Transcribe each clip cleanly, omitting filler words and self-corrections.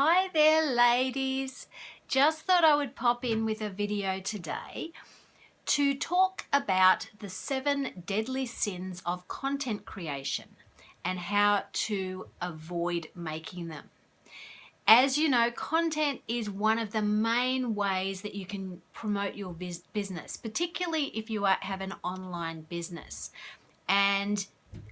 Hi there, ladies. Just thought I would pop in with a video today to talk about the 7 deadly sins of content creation and how to avoid making them. As you know, content is one of the main ways that you can promote your business, particularly if you have an online business. And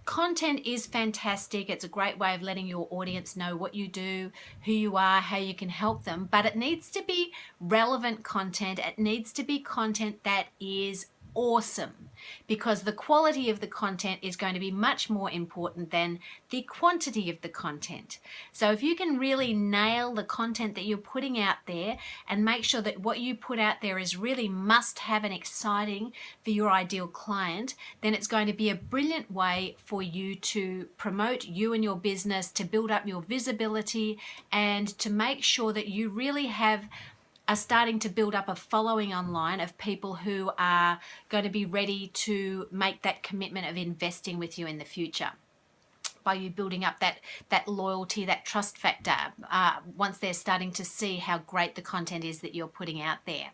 content is fantastic. It's a great way of letting your audience know what you do, who you are, how you can help them. But it needs to be relevant content. It needs to be content that is awesome, because the quality of the content is going to be much more important than the quantity of the content. So if you can really nail the content that you're putting out there and make sure that what you put out there is really must have and exciting for your ideal client, then it's going to be a brilliant way for you to promote you and your business, to build up your visibility, and to make sure that you really are starting to build up a following online of people who are going to be ready to make that commitment of investing with you in the future by you building up that loyalty, that trust factor, once they're starting to see how great the content is that you're putting out there.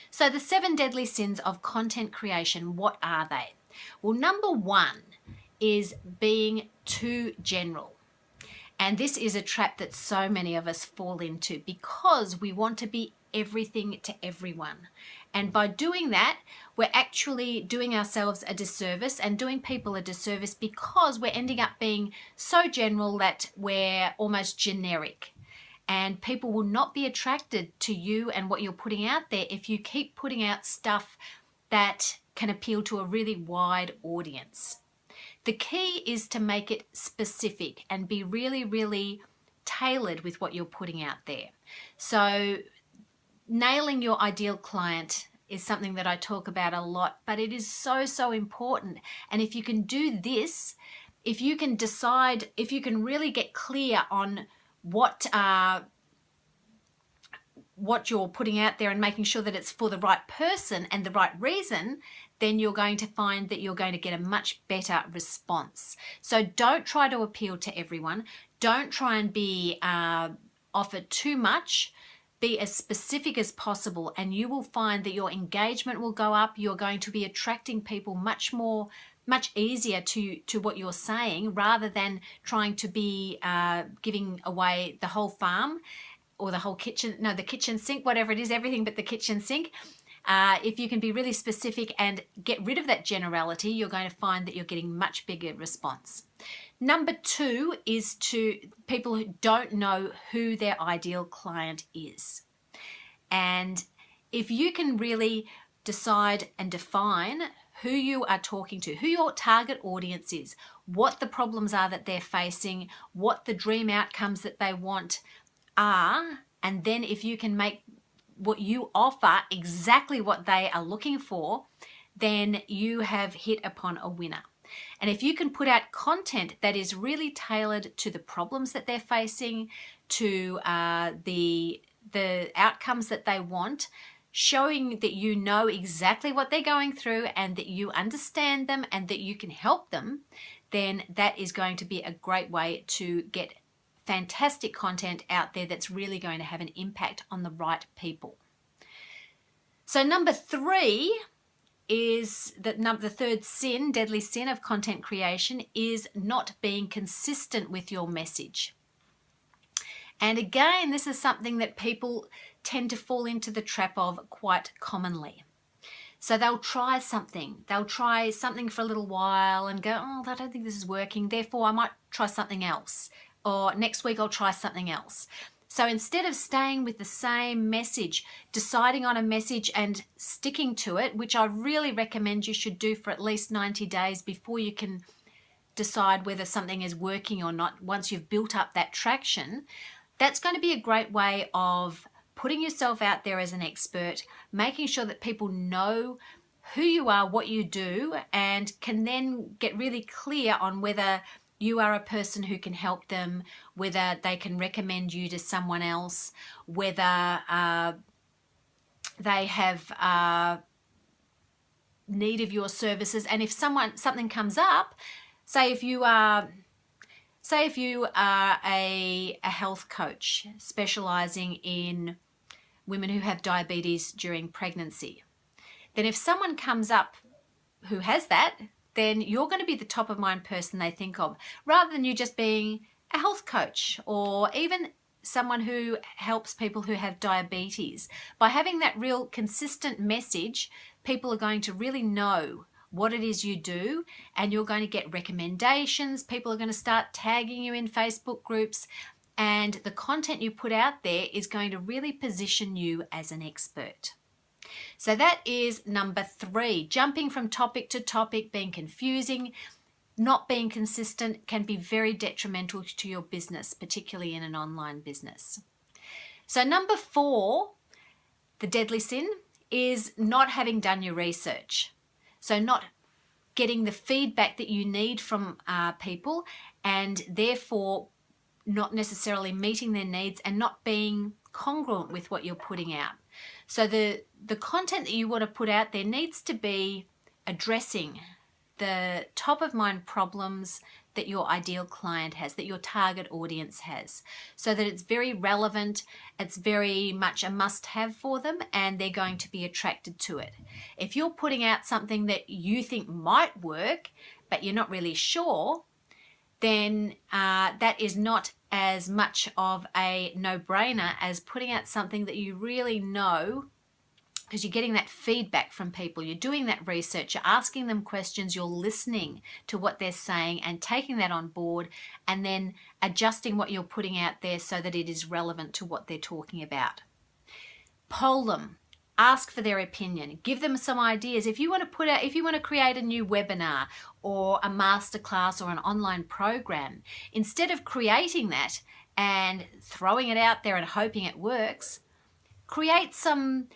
So the 7 deadly sins of content creation, what are they? Well, number 1 is being too general. And this is a trap that so many of us fall into because we want to be everything to everyone. And by doing that, we're actually doing ourselves a disservice and doing people a disservice, because we're ending up being so general that we're almost generic. And people will not be attracted to you and what you're putting out there if you keep putting out stuff that can appeal to a really wide audience. The key is to make it specific and be really, really tailored with what you're putting out there. So nailing your ideal client is something that I talk about a lot, but it is so, so important. And if you can do this, if you can decide, if you can really get clear on what you're putting out there and making sure that it's for the right person and the right reason, then you're going to find that you're going to get a much better response. So don't try to appeal to everyone. Don't try and be offered too much. Be as specific as possible, and you will find that your engagement will go up. You're going to be attracting people much easier to what you're saying, rather than trying to be giving away the whole farm or the whole kitchen, the kitchen sink, whatever it is, everything but the kitchen sink. If you can be really specific and get rid of that generality, you're going to find that you're getting much bigger response. Number 2 is to people who don't know who their ideal client is. And if you can really decide and define who you are talking to, who your target audience is, what the problems are that they're facing, what the dream outcomes that they want are, and then if you can make what you offer exactly what they are looking for, then you have hit upon a winner. And if you can put out content that is really tailored to the problems that they're facing, to the outcomes that they want, showing that you know exactly what they're going through and that you understand them and that you can help them, then that is going to be a great way to get fantastic content out there that's really going to have an impact on the right people. So number 3 is that the 3rd sin, deadly sin of content creation, is not being consistent with your message. And again, this is something that people tend to fall into the trap of quite commonly. So they'll try something for a little while and go, oh, I don't think this is working, therefore I might try something else. Or next week I'll try something else. So instead of staying with the same message, deciding on a message and sticking to it, which I really recommend you should do for at least 90 days before you can decide whether something is working or not, once you've built up that traction, that's going to be a great way of putting yourself out there as an expert, making sure that people know who you are, what you do, and can then get really clear on whether you are a person who can help them, whether they can recommend you to someone else, whether they have need of your services. And if something comes up, say if you are Say if you are a health coach specializing in women who have diabetes during pregnancy, then if someone comes up who has that, then you're going to be the top of mind person they think of, rather than you just being a health coach or even someone who helps people who have diabetes. By having that real consistent message, people are going to really know what it is you do, and you're going to get recommendations. People are going to start tagging you in Facebook groups, and the content you put out there is going to really position you as an expert. So that is number 3. Jumping from topic to topic, being confusing, not being consistent can be very detrimental to your business, particularly in an online business. So number 4, the deadly sin, is not having done your research. So not getting the feedback that you need from people, and therefore not necessarily meeting their needs and not being congruent with what you're putting out. So the content that you want to put out there needs to be addressing the top of mind problems that your ideal client has, that your target audience has, so that it's very relevant, it's very much a must-have for them, and they're going to be attracted to it. If you're putting out something that you think might work, but you're not really sure, then that is not as much of a no-brainer as putting out something that you really know, because you're getting that feedback from people, you're doing that research, you're asking them questions, you're listening to what they're saying and taking that on board, and then adjusting what you're putting out there so that it is relevant to what they're talking about. Poll them. Ask for their opinion. Give them some ideas. If you want to create a new webinar or a masterclass or an online program, instead of creating that and throwing it out there and hoping it works, create some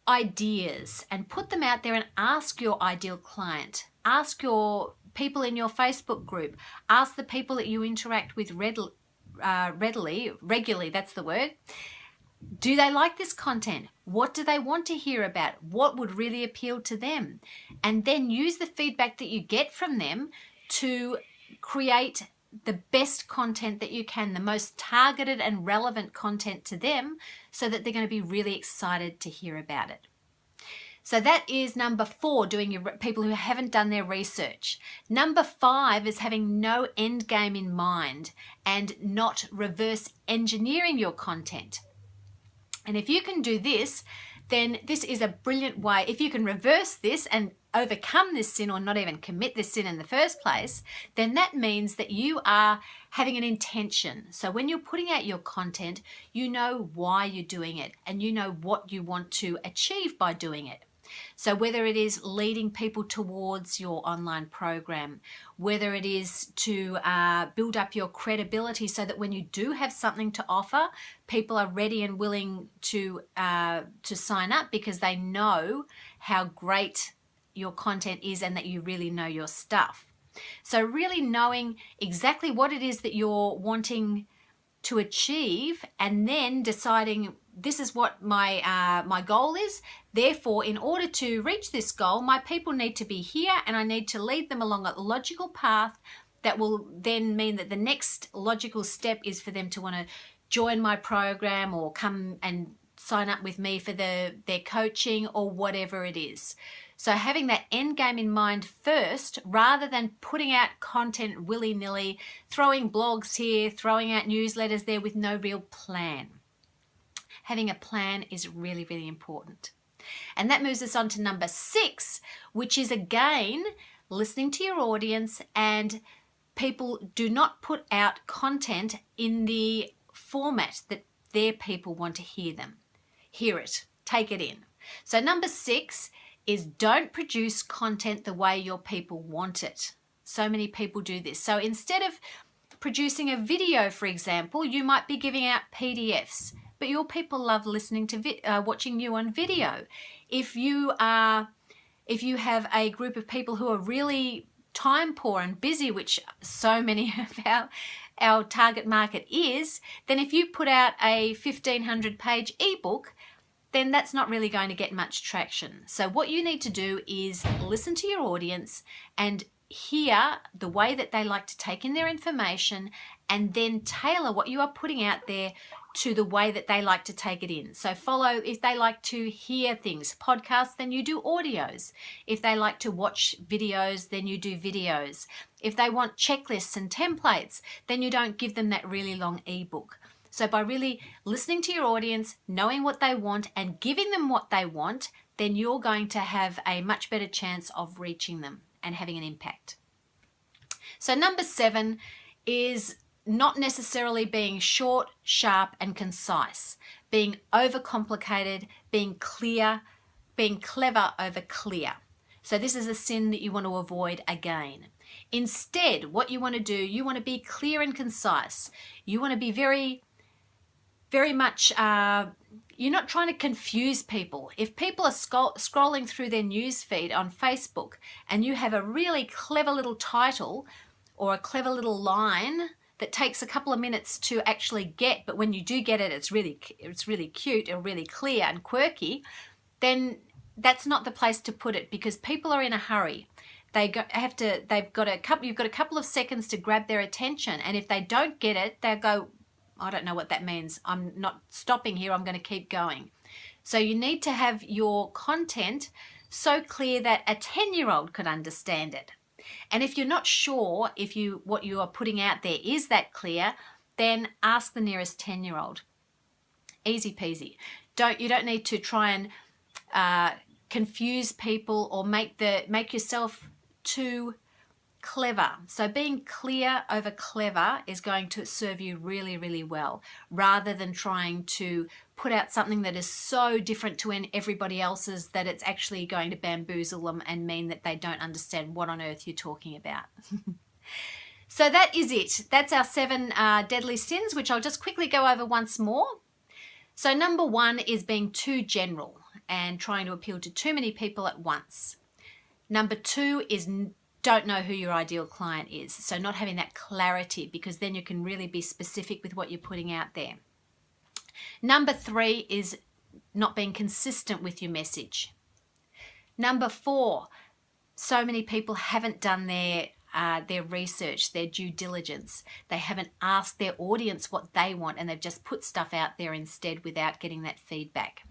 ideas and put them out there and ask your ideal client. Ask your people in your Facebook group. Ask the people that you interact with regularly, that's the word. Do they like this content? What do they want to hear about? What would really appeal to them? And then use the feedback that you get from them to create the best content that you can, the most targeted and relevant content to them, so that they're going to be really excited to hear about it. So that is number 4, doing your people who haven't done their research. Number 5 is having no end game in mind and not reverse engineering your content. And if you can do this, then this is a brilliant way. If you can reverse this and overcome this sin, or not even commit this sin in the first place, then that means that you are having an intention. So when you're putting out your content, you know why you're doing it and you know what you want to achieve by doing it. So whether it is leading people towards your online program, whether it is to build up your credibility so that when you do have something to offer, people are ready and willing to sign up because they know how great your content is and that you really know your stuff. So really knowing exactly what it is that you're wanting to achieve, and then deciding, this is what my goal is. Therefore, in order to reach this goal, my people need to be here, and I need to lead them along a logical path that will then mean that the next logical step is for them to want to join my program or come and sign up with me for their coaching or whatever it is. So having that end game in mind first, rather than putting out content willy-nilly, throwing blogs here, throwing out newsletters there with no real plan. Having a plan is really, really important. And that moves us on to number 6, which is again, listening to your audience, and people do not put out content in the format that their people want to hear it, take it in. So number 6 is don't produce content the way your people want it. So many people do this. So instead of producing a video, for example, you might be giving out PDFs, but your people love listening to watching you on video. If you have a group of people who are really time poor and busy, which so many of our target market is, then if you put out a 1,500 page ebook, then that's not really going to get much traction. So what you need to do is listen to your audience and hear the way that they like to take in their information and then tailor what you are putting out there to the way that they like to take it in. So follow, if they like to hear things, podcasts, then you do audios. If they like to watch videos, then you do videos. If they want checklists and templates, then you don't give them that really long ebook. So by really listening to your audience, knowing what they want and giving them what they want, then you're going to have a much better chance of reaching them and having an impact. So number 7 is not necessarily being short, sharp, and concise, being overcomplicated, being clear, being clever over clear. So this is a sin that you want to avoid again. Instead, what you want to do, you want to be clear and concise. You want to be very much, you're not trying to confuse people. If people are scrolling through their news feed on Facebook and you have a really clever little title or a clever little line that takes a couple of minutes to actually get, but when you do get it, it's really cute or really clear and quirky, then that's not the place to put it, because people are in a hurry. You've got a couple of seconds to grab their attention, and if they don't get it, they'll go, I don't know what that means. I'm not stopping here. I'm going to keep going. So you need to have your content so clear that a 10-year-old could understand it. And if you're not sure if what you are putting out there is that clear, then ask the nearest 10-year-old. Easy peasy. You don't need to try and confuse people or make yourself too clever. So being clear over clever is going to serve you really, really well, rather than trying to put out something that is so different to everybody else's that it's actually going to bamboozle them and mean that they don't understand what on earth you're talking about. So that is it. That's our 7 deadly sins, which I'll just quickly go over once more. So number 1 is being too general and trying to appeal to too many people at once. Number 2 is don't know who your ideal client is. So not having that clarity, because then you can really be specific with what you're putting out there. Number 3 is not being consistent with your message. Number 4, so many people haven't done their research, their due diligence. They haven't asked their audience what they want, and they've just put stuff out there instead without getting that feedback.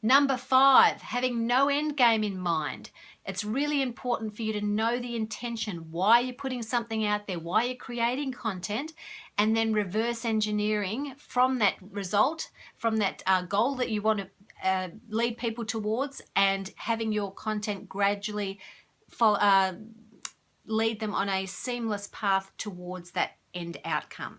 Number 5, having no end game in mind. It's really important for you to know the intention, why you're putting something out there, why you're creating content, and then reverse engineering from that result, from that goal that you want to lead people towards, and having your content gradually lead them on a seamless path towards that end outcome.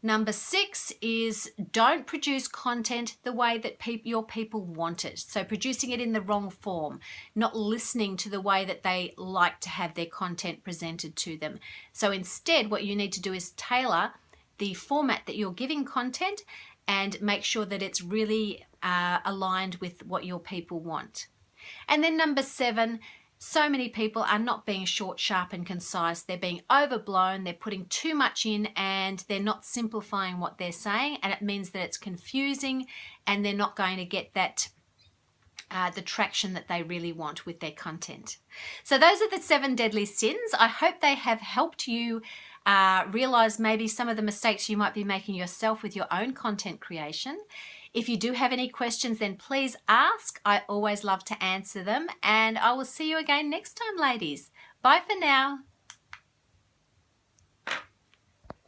Number 6 is don't produce content the way that your people want it. So producing it in the wrong form, not listening to the way that they like to have their content presented to them. So instead, what you need to do is tailor the format that you're giving content and make sure that it's really aligned with what your people want. And then number 7, so many people are not being short, sharp, and concise. They're being overblown. They're putting too much in, and they're not simplifying what they're saying. And it means that it's confusing, and they're not going to get that the traction that they really want with their content. So those are the 7 deadly sins. I hope they have helped you realize maybe some of the mistakes you might be making yourself with your own content creation. If you do have any questions, then please ask. I always love to answer them, and I will see you again next time, ladies. Bye for now.